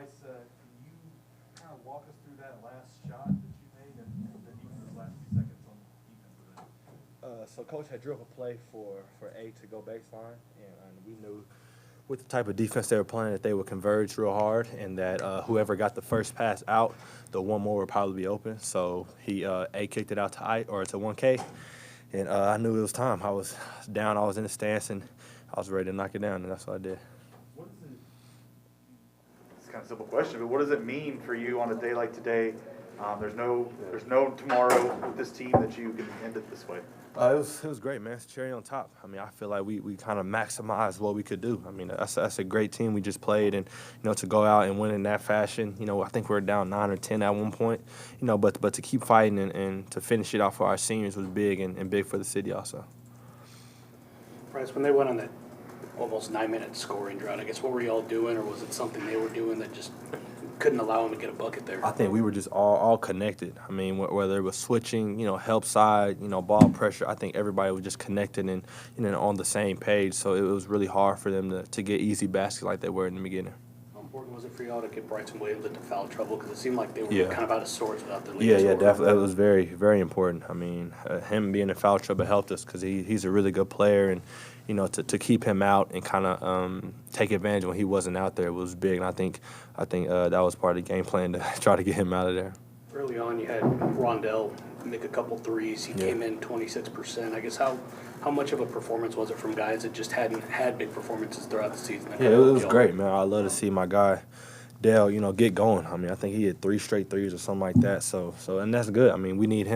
Bryce, can you kind of walk us through that last shot that you made and then even those last few seconds on defense? So Coach had drew up a play for A to go baseline, and we knew with the type of defense they were playing that they would converge real hard, and that whoever got the first pass out, the one more would probably be open. So he A kicked it out to to 1K, and I knew it was time. I was down, I was in the stance, and I was ready to knock it down, and that's what I did. What is it? It's kind of a simple question, but what does it mean for you on a day like today? There's no tomorrow with this team that you can end it this way. It was great, man. It's cherry on top. I mean, I feel like we kind of maximized what we could do. I mean, that's a great team we just played, and to go out and win in that fashion. I think we were down 9 or 10 at one point. But to keep fighting and to finish it off for our seniors was big and big for the city also. Bryce, when they went on that almost 9-minute scoring drought, I guess what were y'all doing, or was it something they were doing that just couldn't allow them to get a bucket there? I think we were just all connected. I mean, whether it was switching, help side, ball pressure, I think everybody was just connected and on the same page. So it was really hard for them to get easy baskets like they were in the beginning. How important was it for y'all to get Bryson Williams into foul trouble? Because it seemed like they were kind of out of sorts without the lead. Yeah, definitely. That was very, very important. I mean, him being in foul trouble helped us because he's a really good player, and to keep him out and kind of take advantage when he wasn't out there was big. And I think that was part of the game plan to try to get him out of there. Early on, you had Rondell make a couple threes. He came in 26%. I guess how much of a performance was it from guys that just hadn't had big performances throughout the season? Yeah, it was great, man. I love to see my guy Dale, get going. I mean, I think he hit 3 straight threes or something like that. So and that's good. I mean, we need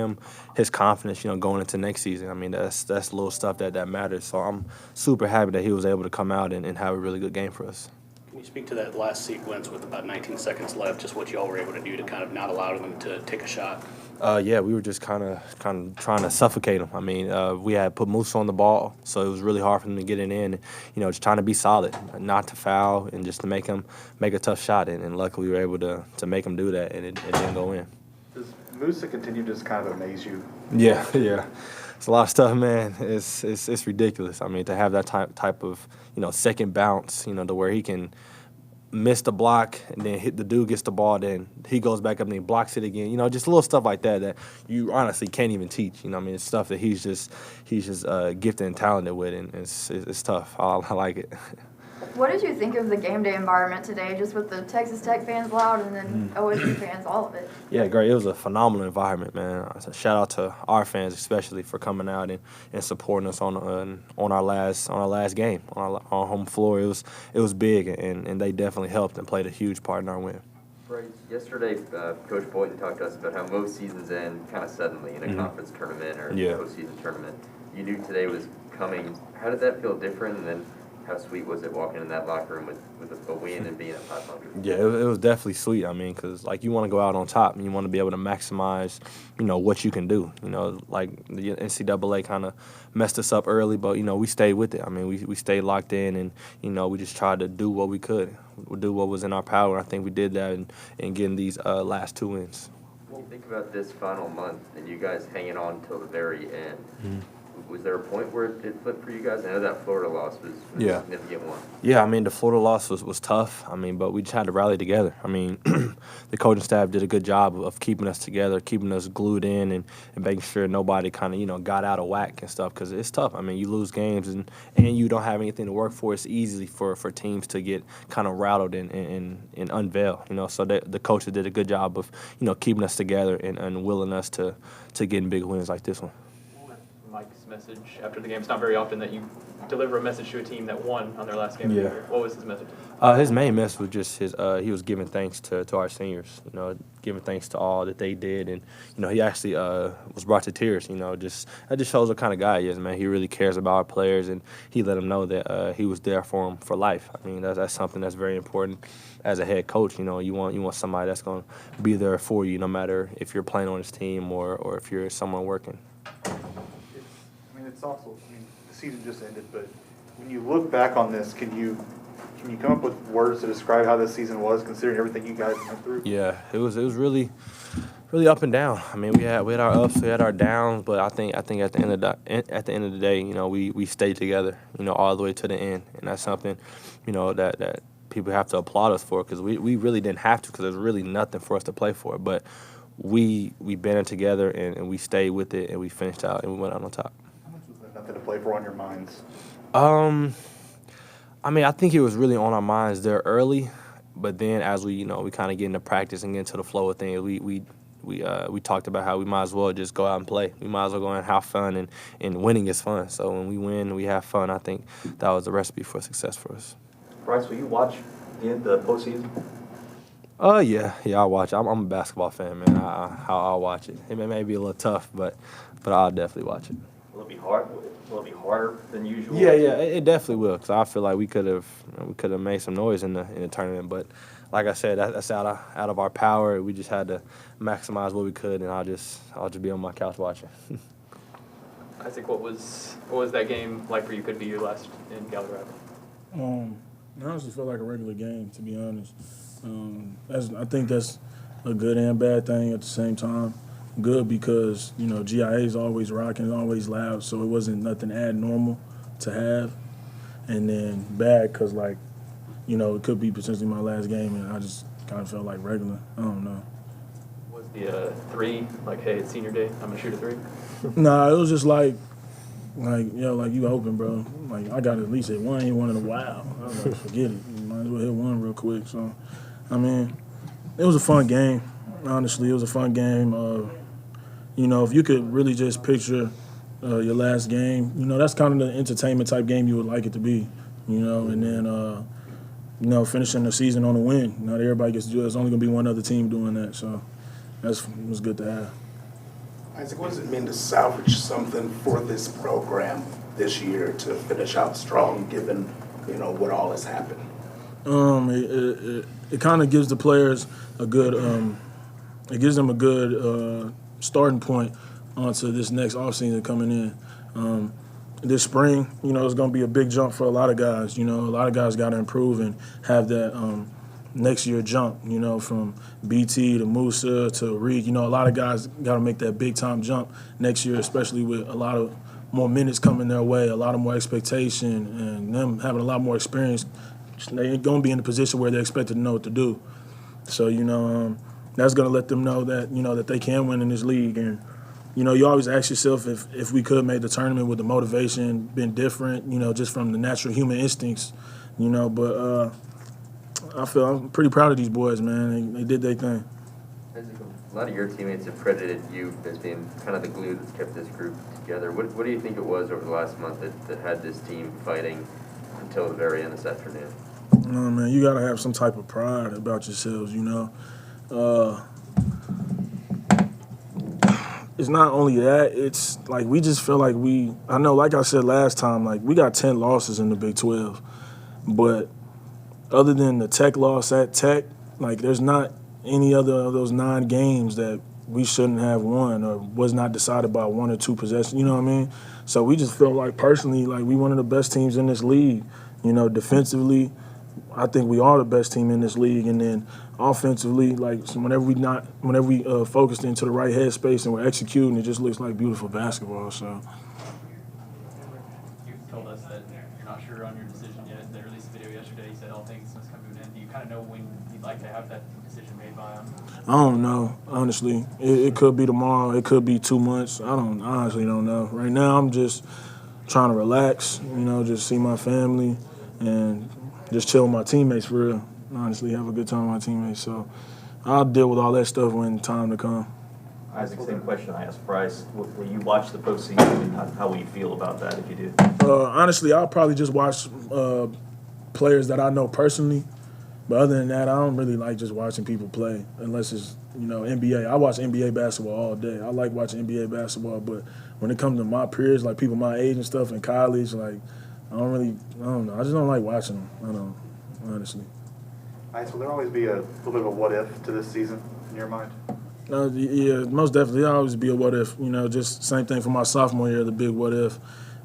his confidence, going into next season. I mean, that's little stuff that matters. So I'm super happy that he was able to come out and have a really good game for us. Can you speak to that last sequence with about 19 seconds left, just what y'all were able to do to kind of not allow them to take a shot? Yeah, we were just kind of trying to suffocate them. I mean, we had put Moose on the ball, so it was really hard for them to get it in. Just trying to be solid, not to foul, and just to make him make a tough shot. And luckily, we were able to make him do that, and it didn't go in. Does Moose continue to just kind of amaze you? Yeah. It's a lot of stuff, man. It's ridiculous. I mean, to have that type of second bounce, to where he can miss the block and then hit the dude gets the ball, then he goes back up and he blocks it again. Just little stuff like that you honestly can't even teach. I mean, it's stuff that he's just gifted and talented with, and it's tough. I like it. What did you think of the game day environment today, just with the Texas Tech fans loud and then OSU fans, all of it? Yeah, great. It was a phenomenal environment, man. Shout out to our fans especially for coming out and supporting us on our last game on our home floor. It was big, and they definitely helped and played a huge part in our win. Right. Yesterday, Coach Boynton talked to us about how most seasons end kind of suddenly in a conference tournament or postseason tournament. You knew today was coming. How did that feel different? And then how sweet was it walking in that locker room with a win and being at 500? Yeah, it was definitely sweet. I mean, because, you want to go out on top and you want to be able to maximize, what you can do. Like the NCAA kind of messed us up early, but, we stayed with it. I mean, we stayed locked in and, we just tried to do what we could, do what was in our power. I think we did that in getting these last 2 wins. When you think about this final month and you guys hanging on until the very end, was there a point where it flipped for you guys? I know that Florida loss was a significant one. Yeah, I mean, the Florida loss was tough. I mean, but we just had to rally together. I mean, the coaching staff did a good job of keeping us together, keeping us glued in, and making sure nobody kind of, got out of whack and stuff, because it's tough. I mean, you lose games and you don't have anything to work for. It's easy for teams to get kind of rattled and unveil, So the coaches did a good job of, keeping us together and willing us to get in big wins like this one. Mike's message after the game. It's not very often that you deliver a message to a team that won on their last game of the year. What was his message? His main message was just he was giving thanks to our seniors, giving thanks to all that they did. And, he actually was brought to tears, that just shows what kind of guy he is, man. He really cares about our players, and he let them know that he was there for them for life. I mean, that's something that's very important as a head coach. You want somebody that's going to be there for you, no matter if you're playing on his team or if you're someone working. It's also, the season just ended, but when you look back on this, can you come up with words to describe how this season was, considering everything you guys went through? Yeah, it was really up and down. I mean, we had our ups, we had our downs, but I think at the end of the day, we stayed together, all the way to the end, and that's something, that people have to applaud us for, because we really didn't have to, because there's really nothing for us to play for. But we banded together and we stayed with it, and we finished out and we went out on top. How much was there nothing to play for on your minds? I mean, I think it was really on our minds there early, but then as we kind of get into practice and get into the flow of things, we talked about how we might as well just go out and play. We might as well go out and have fun, and winning is fun. So when we win, we have fun. I think that was the recipe for success for us. Bryce, will you watch the postseason? Yeah, I'll watch it. I'm a basketball fan, man. I'll watch it. It may be a little tough, but I'll definitely watch it. Will it be hard? Will it be harder than usual? Yeah, it definitely will, because I feel like we could have made some noise in the tournament, but like I said, that's out of our power. We just had to maximize what we could, and I'll just be on my couch watching. Isaac, what was that game like for you? Could be your last in Gallagher? I honestly felt like a regular game, to be honest. I think that's a good and bad thing at the same time. Good because, GIA is always rocking, always loud, so it wasn't nothing abnormal to have. And then bad because, it could be potentially my last game, and I just kind of felt like regular. I don't know. Was the three, hey, it's senior day, I'm going to shoot a three? Nah, it was just like you hoping, bro. I got to at least hit one in a while. I was like, forget it. You might as well hit one real quick. So, it was a fun game. Honestly, it was a fun game. If you could really just picture your last game, that's kind of the entertainment type game you would like it to be, and then, finishing the season on a win. Not everybody gets to do it. There's only going to be one other team doing that, so it was good to have. Isaac, what does it mean to salvage something for this program this year to finish out strong, given, what all has happened? It kind of gives the players a good starting point onto this next offseason coming in. This spring, it's going to be a big jump for a lot of guys. A lot of guys got to improve and have that next year jump, from BT to Musa to Reed. A lot of guys got to make that big-time jump next year, especially with a lot of more minutes coming their way, a lot of more expectation, and them having a lot more experience. They ain't going to be in a position where they're expected to know what to do. So, that's going to let them know that, that they can win in this league. And, you always ask yourself if we could make the tournament with the motivation been different, just from the natural human instincts, but I'm pretty proud of these boys, man. They did their thing. A lot of your teammates have credited you as being kind of the glue that's kept this group together. What do you think it was over the last month that had this team fighting until the very end this afternoon? No, man, you got to have some type of pride about yourselves, It's not only that, it's we just feel like I know, like I said last time, we got 10 losses in the Big 12. But other than the Tech loss at Tech, there's not any other of those 9 games that we shouldn't have won or was not decided by 1 or 2 possessions, you know what I mean? So we just feel personally, we one of the best teams in this league. Defensively, I think we are the best team in this league, and then offensively, whenever we focused into the right headspace and we're executing, it just looks like beautiful basketball. So. You told us that you're not sure on your decision yet. They released a video yesterday. You said all things must come to an end. Do you kind of know when you'd like to have that decision made by? I don't know, honestly. It could be tomorrow. It could be 2 months. I honestly don't know. Right now, I'm just trying to relax. Just see my family and just chill with my teammates for real. Honestly, have a good time with my teammates. So I'll deal with all that stuff when time to come. Isaac, same question I asked Bryce. Will you watch the postseason, and how will you feel about that if you do? Honestly, I'll probably just watch players that I know personally. But other than that, I don't really like just watching people play unless it's, NBA. I watch NBA basketball all day. I like watching NBA basketball, but when it comes to my peers, people my age and stuff in college, I don't know. I just don't like watching them. I don't, honestly. All right, so there'll always be a little bit of a what if to this season in your mind? Yeah, most definitely. There'll always be a what if. Just same thing for my sophomore year, the big what if.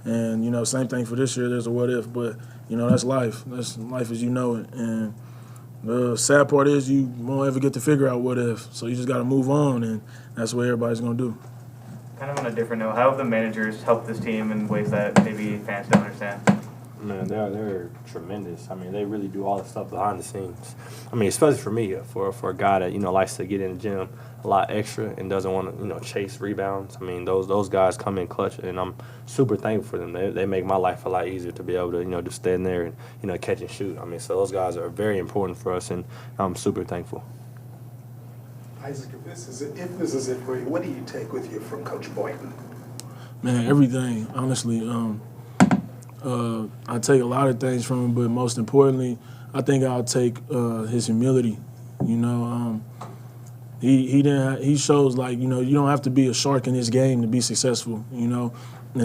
And, same thing for this year, there's a what if. But, that's life. That's life as you know it. And the sad part is you won't ever get to figure out what if. So you just got to move on, and that's what everybody's going to do. Kind of on a different note, how have the managers helped this team in ways that maybe fans don't understand? Man, they're tremendous. I mean, they really do all the stuff behind the scenes. I mean, especially for me, for a guy that likes to get in the gym a lot extra and doesn't want to chase rebounds. I mean, those guys come in clutch, and I'm super thankful for them. They make my life a lot easier to be able to just stand there and catch and shoot. I mean, so those guys are very important for us, and I'm super thankful. Isaac, if this is it for you, what do you take with you from Coach Boynton? Man, everything, honestly. I take a lot of things from him, but most importantly, I think I'll take his humility. He shows like you don't have to be a shark in this game to be successful. And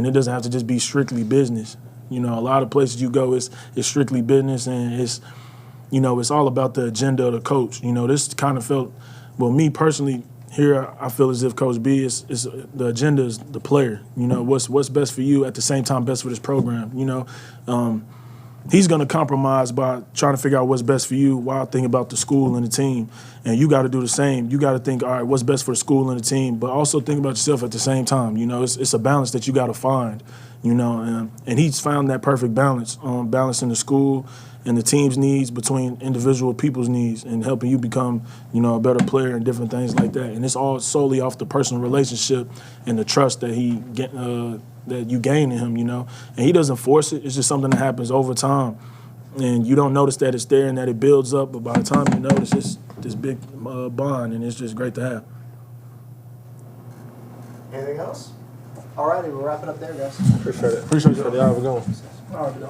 it doesn't have to just be strictly business. A lot of places you go, it's strictly business, and it's all about the agenda of the coach. This kind of felt, well, me personally. Here, I feel as if Coach B is the agenda is the player. What's best for you at the same time best for this program. He's going to compromise by trying to figure out what's best for you while thinking about the school and the team. And you got to do the same. You got to think, all right, what's best for the school and the team, but also think about yourself at the same time. It's a balance that you got to find. And he's found that perfect balance, balancing the school and the team's needs between individual people's needs and helping you become, a better player and different things like that. And it's all solely off the personal relationship and the trust that that you gain in him, And he doesn't force it. It's just something that happens over time. And you don't notice that it's there and that it builds up, but by the time you notice, it's this big bond, and it's just great to have. Anything else? All righty, we'll wrap it up there, guys. Appreciate it. Appreciate it. Y'all have a good one. All right,